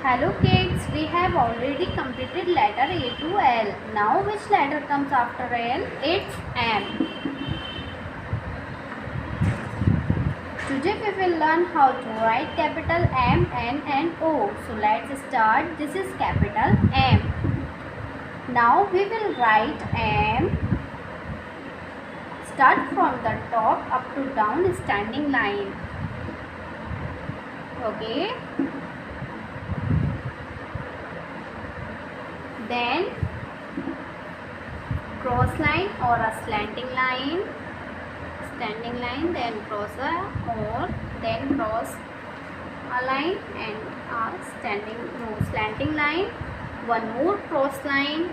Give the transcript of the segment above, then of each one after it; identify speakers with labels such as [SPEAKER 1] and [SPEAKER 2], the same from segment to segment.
[SPEAKER 1] Hello kids, we have already completed letter A to L. Now which letter comes after L? It's M. Today we will learn how to write capital M, N and O. So let's start. This is capital M. Now we will write M. Start from the top up to down standing line. Okay. Then cross line or a slanting line, standing line, then cross then cross a line and a slanting line, one more cross line,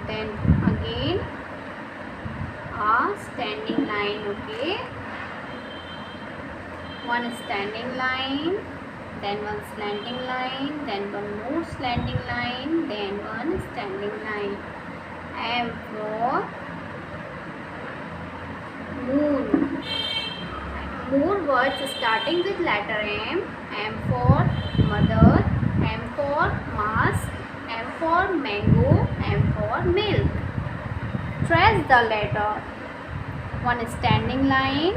[SPEAKER 1] then again a standing line. Okay, one standing line, then one slanting line, then one more slanting line, then one standing line. M for moon. More words starting with letter M. M for mother, M for mask, M for mango, M for milk. Trace the letter. One standing line,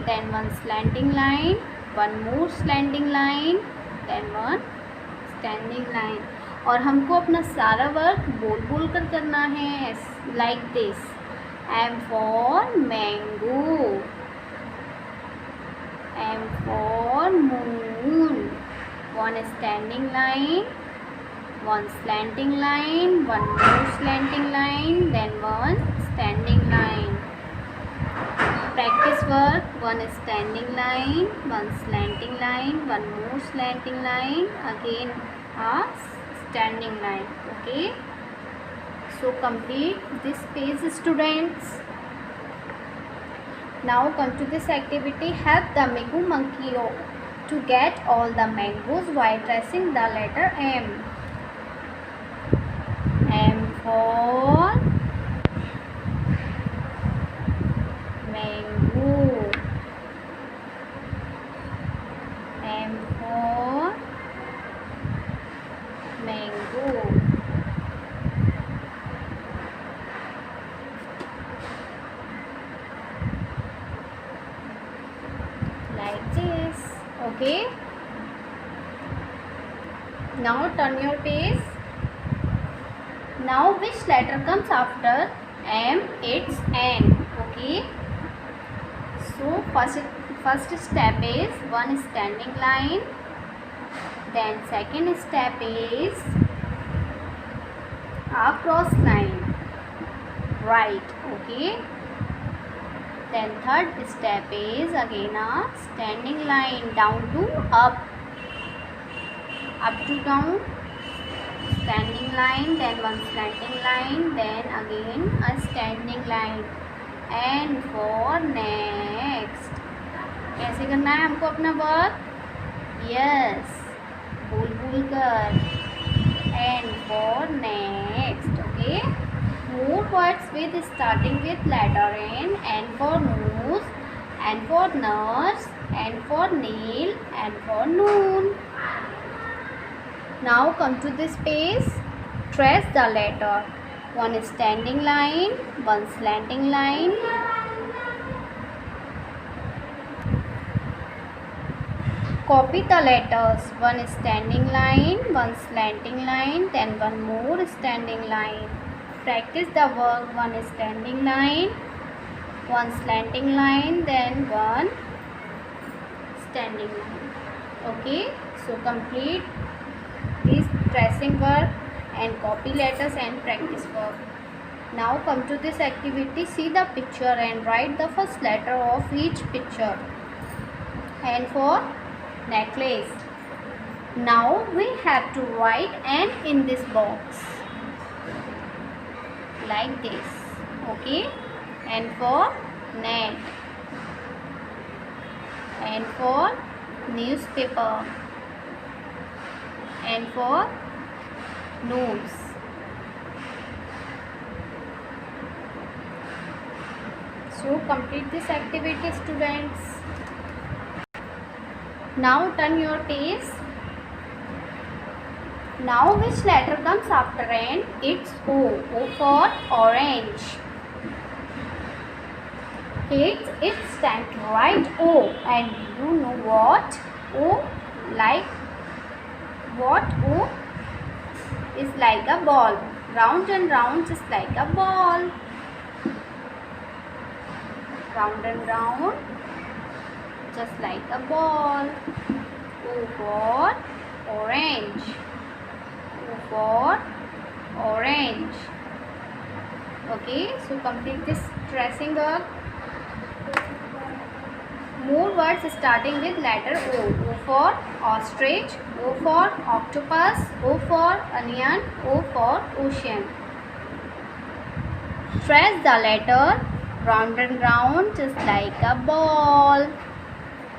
[SPEAKER 1] then one slanting line, one more slanting line, then one standing line. और हमको अपना सारा work बोल बोल कर करना है, like this. M for mango, M for moon. One standing line, one slanting line, one more slanting line, then one standing line. Practice work. One standing line, one slanting line, one more slanting line, again a standing line. Okay, so complete this page, students. Now come to this activity. Help the Migu monkey to get all the mangoes while tracing the letter M. M for mango, M for mango. Like this. Okay, now turn your page. Now which letter comes after M? It's N. Okay, so first step is one standing line, then second step is a cross line, right? Okay, then third step is again a standing line, down to up to down, standing line, then one slanting line, then again a standing line. And for next, कैसे करना है हमको अपना work? Yes, भूल कर. And for next. Okay, more words with starting with letter N. N for nose, N for nurse, N for nail, N for noon. Now come to this page. Trace the letter. One standing line, one slanting line, copy the letters. One standing line, one slanting line, then one more standing line. Practice the work. One standing line, one slanting line, then one standing line. Okay, so complete this tracing work and copy letters and practice work. Now come to this activity. See the picture and write the first letter of each picture. N for necklace. Now we have to write N in this box like this. Okay, N for net, N for newspaper, N for nose. So complete this activity, students. Now turn your page. Now which letter comes after N? It's O. O for orange. Kids, it's time to write O. And you know what? O like what? O is like a ball. Round and round just like a ball. Round and round just like a ball. O for orange. O for orange. Okay, so complete this tracing work. More words starting with letter O. O for ostrich, O for octopus, O for onion, O for ocean. Trace the letter round and round just like a ball.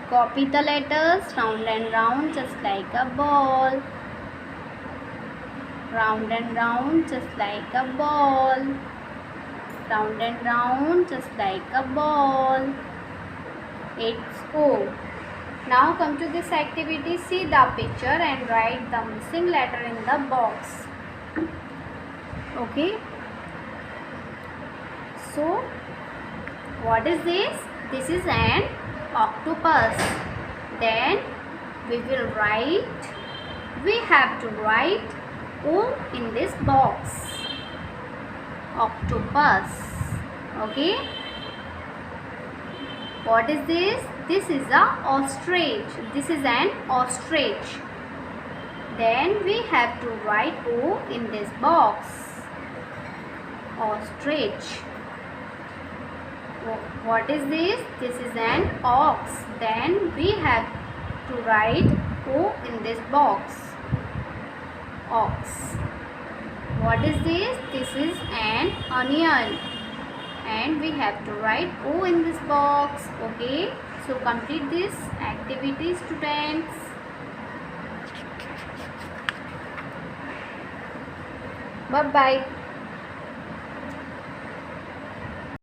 [SPEAKER 1] Copy the letters round and round just like a ball. Round and round just like a ball. Round and round just like a ball. It's O. Now come to this activity. See the picture and write the missing letter in the box. Okay. So, what is this? This is an octopus. Then we have to write O in this box. Octopus. Okay. What is this? This is a ostrich. This is an ostrich. Then we have to write O in this box. Ostrich. What is this? This is an ox. Then we have to write O in this box. Ox. What is this? This is an onion. And we have to write O in this box. Okay. So complete this activity, students. Bye bye.